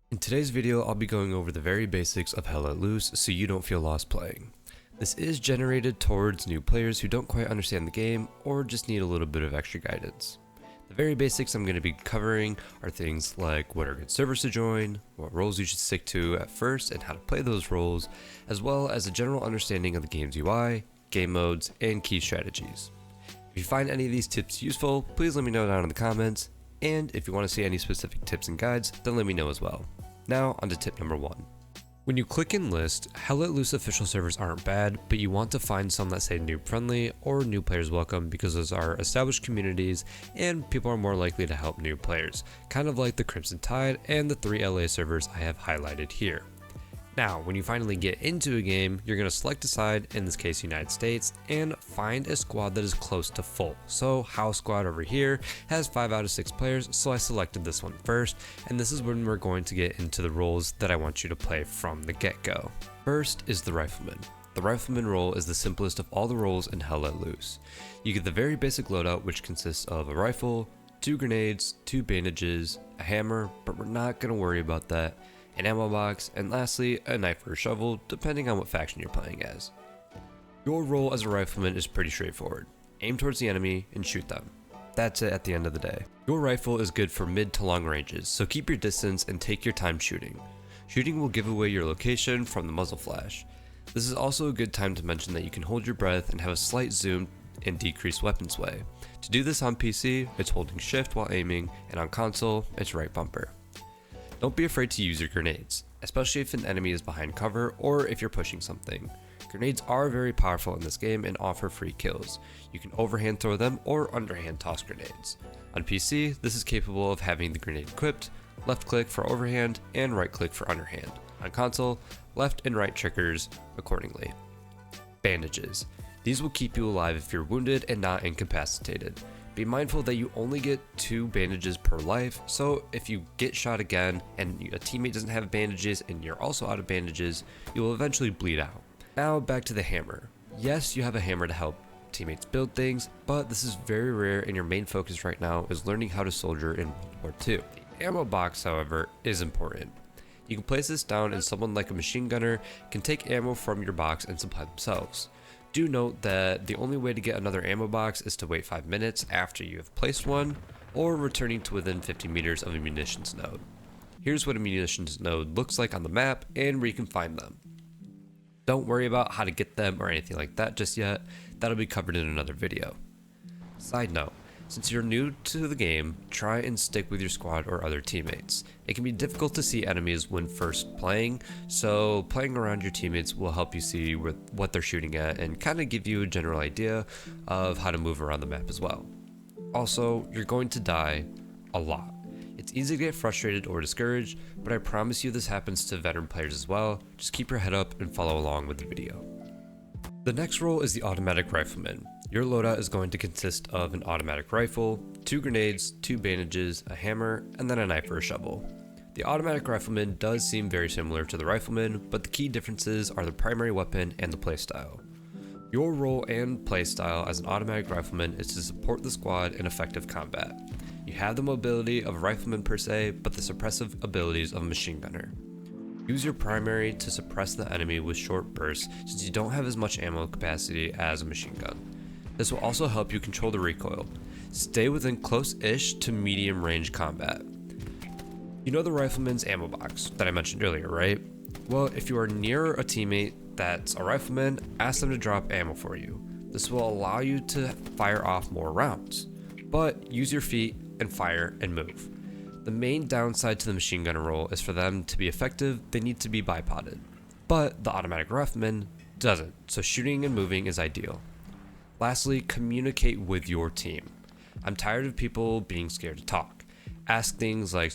In today's video, I'll be going over the very basics of Hell Let Loose so you don't feel lost playing. This is generated towards new players who don't quite understand the game or just need a little bit of extra guidance. The very basics I'm going to be covering are things like what are good servers to join, what roles you should stick to at first and how to play those roles, as well as a general understanding of the game's UI, game modes, and key strategies. If you find any of these tips useful, please let me know down in the comments, and if you want to see any specific tips and guides, then let me know as well. Now, on to tip number 1. When you click enlist, Hell Let Loose official servers aren't bad, but you want to find some that say noob friendly or new players welcome because those are established communities and people are more likely to help new players, kind of like the Crimson Tide and the 3 LA servers I have highlighted here. Now, when you finally get into a game, you're going to select a side, in this case United States, and find a squad that is close to full. So House Squad over here has 5 out of 6 players, so I selected this one first, and this is when we're going to get into the roles that I want you to play from the get-go. First is the Rifleman. The Rifleman role is the simplest of all the roles in Hell Let Loose. You get the very basic loadout, which consists of a rifle, 2 grenades, 2 bandages, a hammer, but we're not going to worry about that, an ammo box, and lastly, a knife or a shovel, depending on what faction you're playing as. Your role as a rifleman is pretty straightforward. Aim towards the enemy and shoot them. That's it at the end of the day. Your rifle is good for mid to long ranges, so keep your distance and take your time shooting. Shooting will give away your location from the muzzle flash. This is also a good time to mention that you can hold your breath and have a slight zoom and decrease weapon sway. To do this on PC, it's holding shift while aiming, and on console, it's right bumper. Don't be afraid to use your grenades, especially if an enemy is behind cover or if you're pushing something. Grenades are very powerful in this game and offer free kills. You can overhand throw them or underhand toss grenades. On PC, this is capable of having the grenade equipped, left click for overhand and right click for underhand. On console, left and right triggers accordingly. Bandages. These will keep you alive if you're wounded and not incapacitated. Be mindful that you only get 2 bandages per life, so if you get shot again and a teammate doesn't have bandages and you're also out of bandages, you will eventually bleed out. Now back to the hammer. Yes, you have a hammer to help teammates build things, but this is very rare and your main focus right now is learning how to soldier in World War II. The ammo box, however, is important. You can place this down and someone like a machine gunner can take ammo from your box and supply themselves. Do note that the only way to get another ammo box is to wait 5 minutes after you have placed one, or returning to within 50 meters of a munitions node. Here's what a munitions node looks like on the map and where you can find them. Don't worry about how to get them or anything like that just yet, that'll be covered in another video. Side note, since you're new to the game, try and stick with your squad or other teammates. It can be difficult to see enemies when first playing, so playing around your teammates will help you see what they're shooting at and kind of give you a general idea of how to move around the map as well. Also, you're going to die a lot. It's easy to get frustrated or discouraged, but I promise you this happens to veteran players as well. Just keep your head up and follow along with the video. The next role is the automatic rifleman. Your loadout is going to consist of an automatic rifle, 2 grenades, 2 bandages, a hammer, and then a knife or a shovel. The automatic rifleman does seem very similar to the rifleman, but the key differences are the primary weapon and the playstyle. Your role and playstyle as an automatic rifleman is to support the squad in effective combat. You have the mobility of a rifleman per se, but the suppressive abilities of a machine gunner. Use your primary to suppress the enemy with short bursts since you don't have as much ammo capacity as a machine gun. This will also help you control the recoil. Stay within close-ish to medium range combat. You know the rifleman's ammo box that I mentioned earlier, right? Well, if you are near a teammate that's a rifleman, ask them to drop ammo for you. This will allow you to fire off more rounds, but use your feet and fire and move. The main downside to the machine gunner role is for them to be effective, they need to be bipoded. But the automatic rifleman doesn't, so shooting and moving is ideal. Lastly, communicate with your team. I'm tired of people being scared to talk. Ask things like,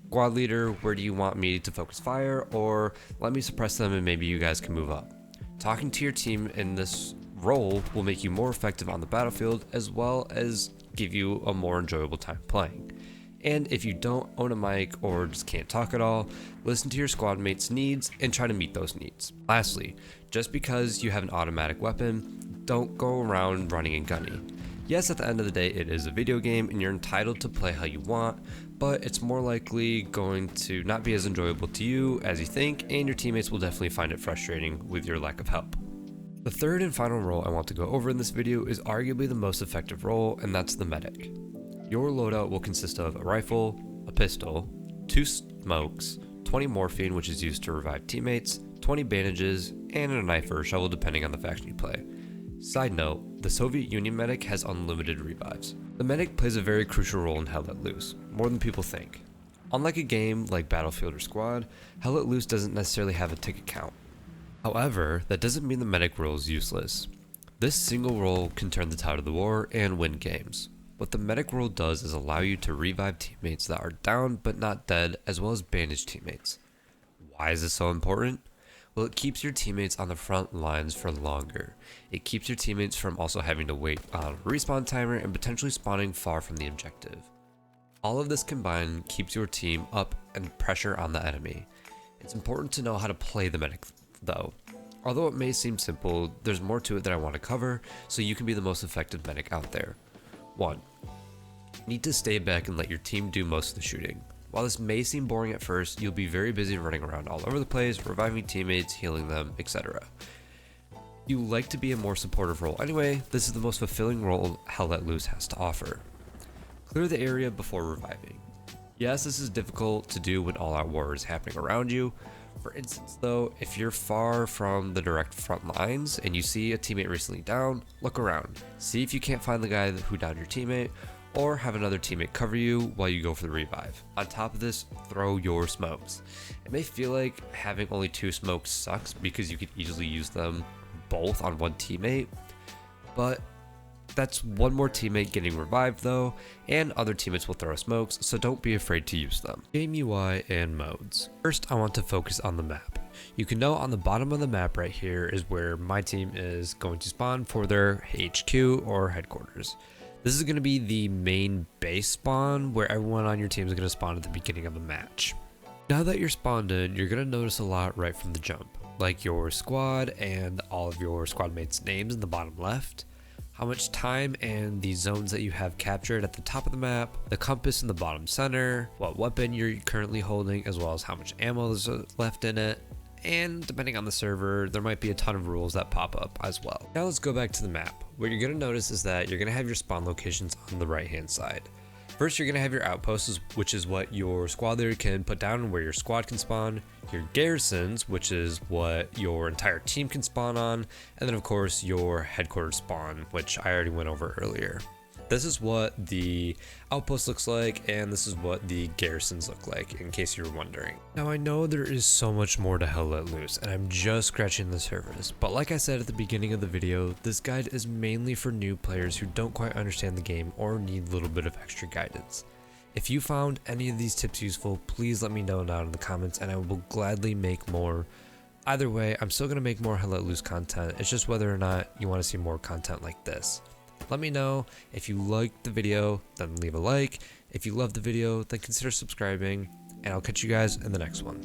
squad leader, where do you want me to focus fire? Or let me suppress them and maybe you guys can move up. Talking to your team in this role will make you more effective on the battlefield as well as give you a more enjoyable time playing. And if you don't own a mic or just can't talk at all, listen to your squad mates' needs and try to meet those needs. Lastly, just because you have an automatic weapon, don't go around running and gunning. Yes, at the end of the day, it is a video game and you're entitled to play how you want, but it's more likely going to not be as enjoyable to you as you think, and your teammates will definitely find it frustrating with your lack of help. The third and final role I want to go over in this video is arguably the most effective role, and that's the medic. Your loadout will consist of a rifle, a pistol, 2 smokes, 20 morphine, which is used to revive teammates, 20 bandages, and a knife or a shovel depending on the faction you play. Side note, the Soviet Union medic has unlimited revives. The medic plays a very crucial role in Hell Let Loose, more than people think. Unlike a game like Battlefield or Squad, Hell Let Loose doesn't necessarily have a ticket count. However, that doesn't mean the medic role is useless. This single role can turn the tide of the war and win games. What the medic role does is allow you to revive teammates that are down but not dead, as well as bandage teammates. Why is this so important? Well, it keeps your teammates on the front lines for longer. It keeps your teammates from also having to wait on a respawn timer and potentially spawning far from the objective. All of this combined keeps your team up and pressure on the enemy. It's important to know how to play the medic though. Although it may seem simple, there's more to it that I want to cover so you can be the most effective medic out there. 1. You need to stay back and let your team do most of the shooting. While this may seem boring at first, you'll be very busy running around all over the place, reviving teammates, healing them, etc. You like to be a more supportive role anyway, this is the most fulfilling role Hell Let Loose has to offer. Clear the area before reviving. Yes, this is difficult to do when all-out war is happening around you. For instance though, if you're far from the direct front lines and you see a teammate recently down, look around. See if you can't find the guy who downed your teammate, or have another teammate cover you while you go for the revive. On top of this, throw your smokes. It may feel like having only 2 smokes sucks because you could easily use them both on one teammate, but that's one more teammate getting revived though, and other teammates will throw smokes, so don't be afraid to use them. Game UI and modes. First, I want to focus on the map. You can know on the bottom of the map right here is where my team is going to spawn for their HQ or headquarters. This is going to be the main base spawn where everyone on your team is going to spawn at the beginning of a match. Now that you're spawned in, you're going to notice a lot right from the jump, like your squad and all of your squad mates' names in the bottom left, how much time and the zones that you have captured at the top of the map, the compass in the bottom center, what weapon you're currently holding, as well as how much ammo is left in it, and depending on the server, there might be a ton of rules that pop up as well. Now let's go back to the map. What you're going to notice is that you're going to have your spawn locations on the right hand side. First, you're going to have your outposts, which is what your squad leader can put down and where your squad can spawn, your garrisons, which is what your entire team can spawn on, and then of course your headquarters spawn, which I already went over earlier. This is what the outpost looks like, and this is what the garrisons look like, in case you were wondering. Now I know there is so much more to Hell Let Loose, and I'm just scratching the surface, but like I said at the beginning of the video, this guide is mainly for new players who don't quite understand the game or need a little bit of extra guidance. If you found any of these tips useful, please let me know down in the comments, and I will gladly make more. Either way, I'm still going to make more Hell Let Loose content, it's just whether or not you want to see more content like this. Let me know. If you liked the video, then leave a like. If you loved the video, then consider subscribing, and I'll catch you guys in the next one.